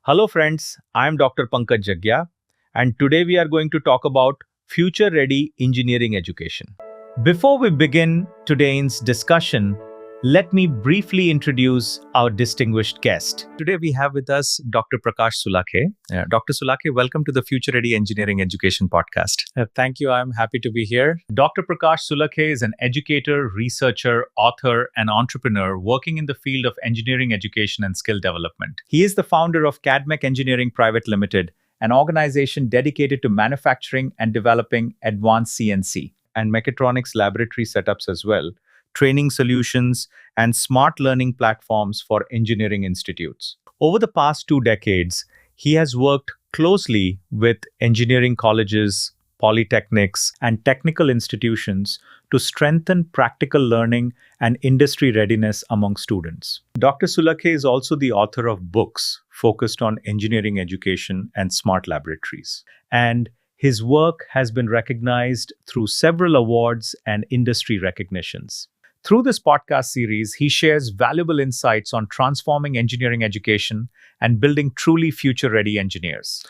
Hello, friends. I'm Dr. Pankaj Jagya, and today we are going to talk about future ready engineering education. Before we begin today's discussion, let me briefly introduce our distinguished guest. Today we have with us Dr. Prakash Sulakhe. Dr. Sulakhe, welcome to the Future Ready Engineering Education podcast. Thank you. I'm happy to be here. Dr. Prakash Sulakhe is an educator, researcher, author, and entrepreneur working in the field of engineering education and skill development. He is the founder of Cadmech Engineering Private Limited, an organization dedicated to manufacturing and developing advanced CNC and Mechatronics laboratory setups as well, training solutions, and smart learning platforms for engineering institutes. Over the past 2 decades, he has worked closely with engineering colleges, polytechnics, and technical institutions to strengthen practical learning and industry readiness among students. Dr. Sulakhe is also the author of books focused on engineering education and smart laboratories. And his work has been recognized through several awards and industry recognitions. Through this podcast series, he shares valuable insights on transforming engineering education and building truly future-ready engineers.